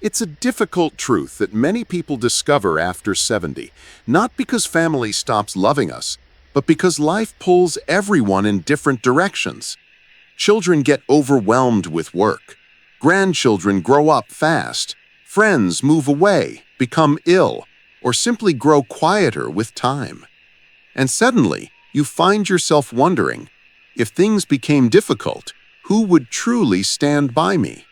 It's a difficult truth that many people discover after 70, not because family stops loving us, but because life pulls everyone in different directions. Children get overwhelmed with work. Grandchildren grow up fast. Friends move away, become ill, or simply grow quieter with time. And suddenly, you find yourself wondering, if things became difficult, who would truly stand by me?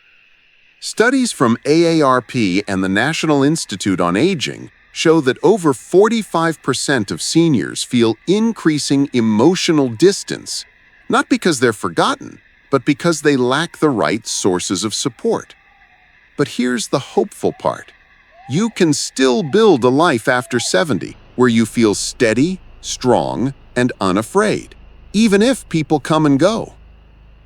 Studies from AARP and the National Institute on Aging show that over 45% of seniors feel increasing emotional distance, not because they're forgotten, but because they lack the right sources of support. But here's the hopeful part. You can still build a life after 70 where you feel steady, strong, and unafraid, even if people come and go.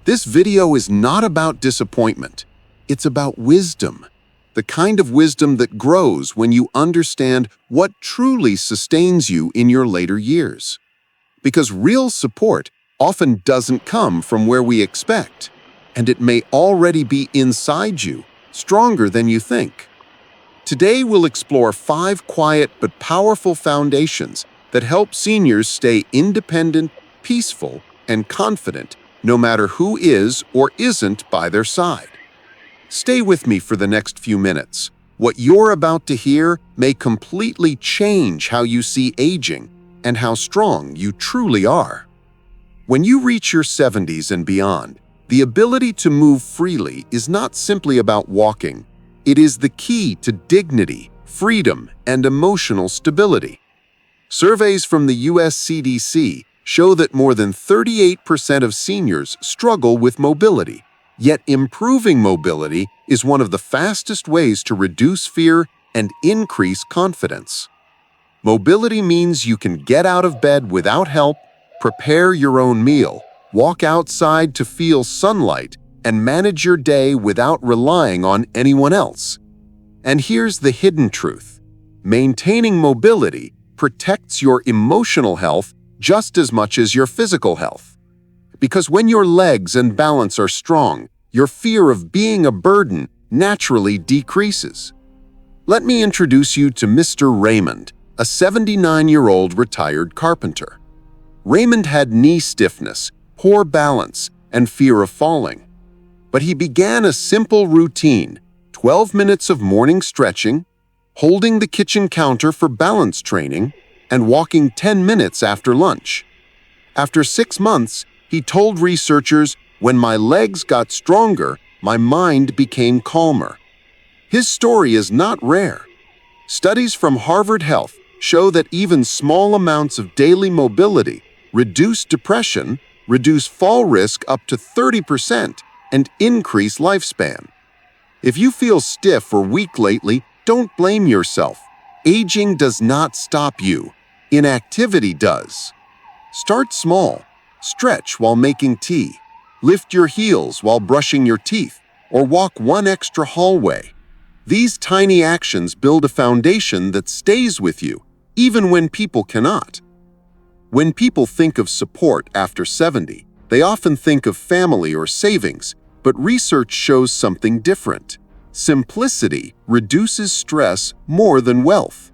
This video is not about disappointment. It's about wisdom, the kind of wisdom that grows when you understand what truly sustains you in your later years. Because real support often doesn't come from where we expect, and it may already be inside you, stronger than you think. Today we'll explore 5 quiet but powerful foundations that help seniors stay independent, peaceful, and confident no matter who is or isn't by their side. Stay with me for the next few minutes. What you're about to hear may completely change how you see aging and how strong you truly are. When you reach your 70s and beyond, the ability to move freely is not simply about walking. It is the key to dignity, freedom, and emotional stability. Surveys from the US CDC show that more than 38% of seniors struggle with mobility. Yet improving mobility is one of the fastest ways to reduce fear and increase confidence. Mobility means you can get out of bed without help, prepare your own meal, walk outside to feel sunlight, and manage your day without relying on anyone else. And here's the hidden truth. Maintaining mobility protects your emotional health just as much as your physical health. Because when your legs and balance are strong, your fear of being a burden naturally decreases. Let me introduce you to Mr. Raymond, a 79-year-old retired carpenter. Raymond had knee stiffness, poor balance, and fear of falling. But he began a simple routine, 12 minutes of morning stretching, holding the kitchen counter for balance training, and walking 10 minutes after lunch. After 6 months, he told researchers, "When my legs got stronger, my mind became calmer." His story is not rare. Studies from Harvard Health show that even small amounts of daily mobility reduce depression, reduce fall risk up to 30%, and increase lifespan. If you feel stiff or weak lately, don't blame yourself. Aging does not stop you. Inactivity does. Start small. Stretch while making tea. Lift your heels while brushing your teeth, or walk one extra hallway. These tiny actions build a foundation that stays with you, even when people cannot. When people think of support after 70, they often think of family or savings, but research shows something different. Simplicity reduces stress more than wealth.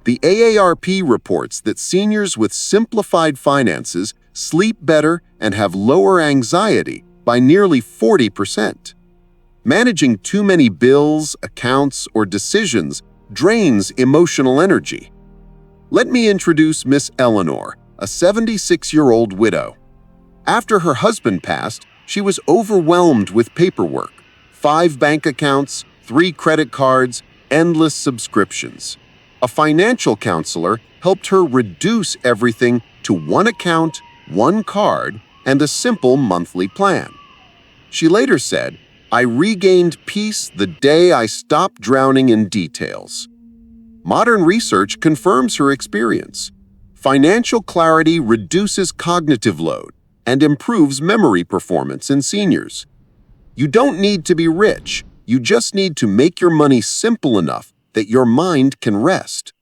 The AARP reports that seniors with simplified finances sleep better and have lower anxiety by nearly 40%. Managing too many bills, accounts, or decisions drains emotional energy. Let me introduce Miss Eleanor, a 76-year-old widow. After her husband passed, she was overwhelmed with paperwork, 5 bank accounts, 3 credit cards, endless subscriptions. A financial counselor helped her reduce everything to 1 account, 1 card, and a simple monthly plan. She later said, "I regained peace the day I stopped drowning in details." Modern research confirms her experience. Financial clarity reduces cognitive load and improves memory performance in seniors. You don't need to be rich, you just need to make your money simple enough that your mind can rest.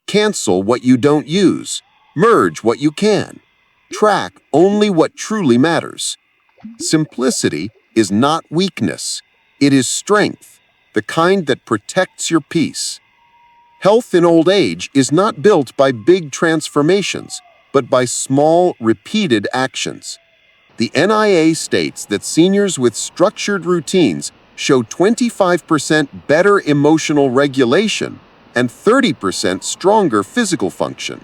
Cancel what you don't use, merge what you can. Track only what truly matters. Simplicity is not weakness, it is strength. the kind that protects your peace. Health in old age is not built by big transformations, but by small, repeated actions. The NIA states that seniors with structured routines show 25% better emotional regulation and 30% stronger physical function.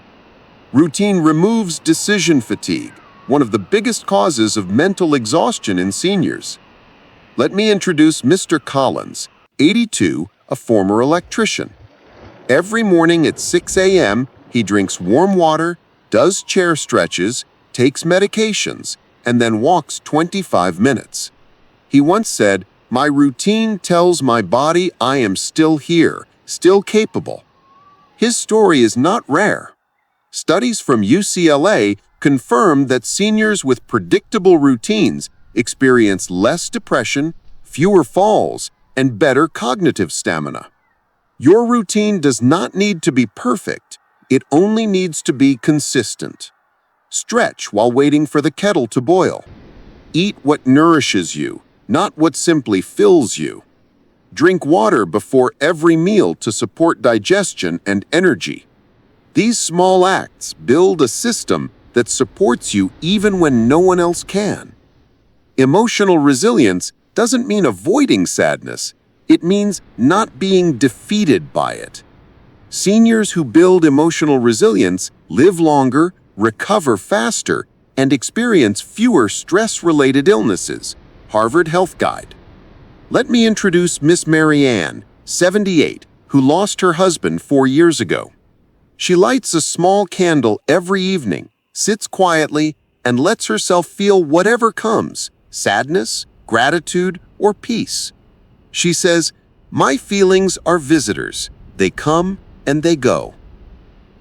Routine removes decision fatigue, one of the biggest causes of mental exhaustion in seniors. Let me introduce Mr. Collins, 82, a former electrician. Every morning at 6 a.m., he drinks warm water, does chair stretches, takes medications, and then walks 25 minutes. He once said, "My routine tells my body I am still here, still capable." His story is not rare. Studies from UCLA confirm that seniors with predictable routines experience less depression, fewer falls, and better cognitive stamina. Your routine does not need to be perfect, it only needs to be consistent. Stretch while waiting for the kettle to boil. Eat what nourishes you, not what simply fills you. Drink water before every meal to support digestion and energy. These small acts build a system that supports you even when no one else can. Emotional resilience doesn't mean avoiding sadness, it means not being defeated by it. Seniors who build emotional resilience live longer, recover faster, and experience fewer stress-related illnesses. Harvard Health Guide. Let me introduce Miss Mary Ann, 78, who lost her husband 4 years ago. She lights a small candle every evening, sits quietly, and lets herself feel whatever comes, sadness, gratitude, or peace. She says, "My feelings are visitors. They come and they go."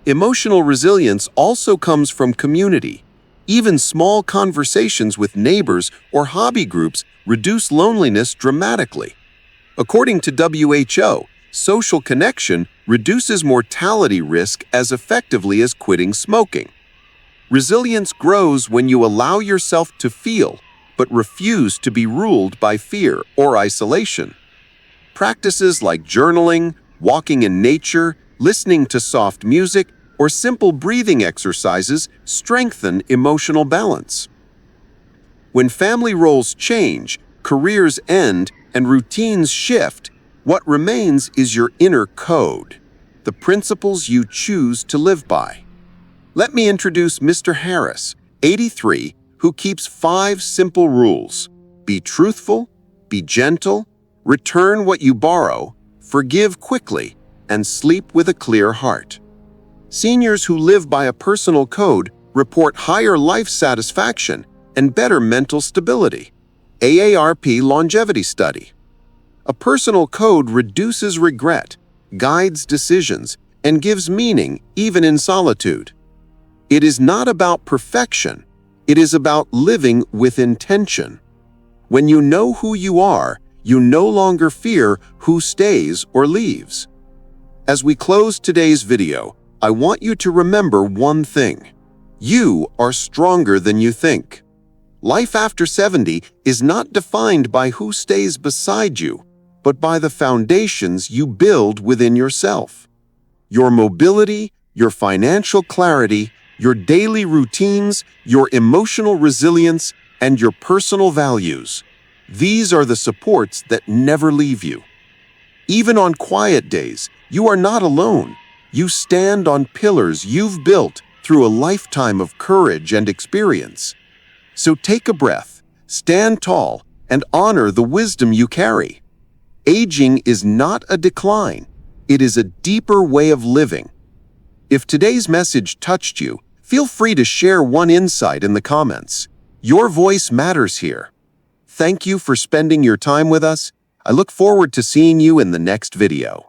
Emotional resilience also comes from community. Even small conversations with neighbors or hobby groups reduce loneliness dramatically. According to WHO, social connection reduces mortality risk as effectively as quitting smoking. Resilience grows when you allow yourself to feel, but refuse to be ruled by fear or isolation. Practices like journaling, walking in nature, listening to soft music, or simple breathing exercises strengthen emotional balance. When family roles change, careers end, and routines shift, what remains is your inner code, the principles you choose to live by. Let me introduce Mr. Harris, 83, who keeps 5 simple rules. Be truthful, be gentle, return what you borrow, forgive quickly, and sleep with a clear heart. Seniors who live by a personal code report higher life satisfaction and better mental stability. AARP Longevity Study. A personal code reduces regret, guides decisions, and gives meaning even in solitude. It is not about perfection, it is about living with intention. When you know who you are, you no longer fear who stays or leaves. As we close today's video, I want you to remember one thing. You are stronger than you think. Life after 70 is not defined by who stays beside you, but by the foundations you build within yourself. Your mobility, your financial clarity, your daily routines, your emotional resilience, and your personal values. These are the supports that never leave you. Even on quiet days, you are not alone. You stand on pillars you've built through a lifetime of courage and experience. So take a breath, stand tall, and honor the wisdom you carry. Aging is not a decline, it is a deeper way of living. If today's message touched you, feel free to share one insight in the comments. Your voice matters here. Thank you for spending your time with us. I look forward to seeing you in the next video.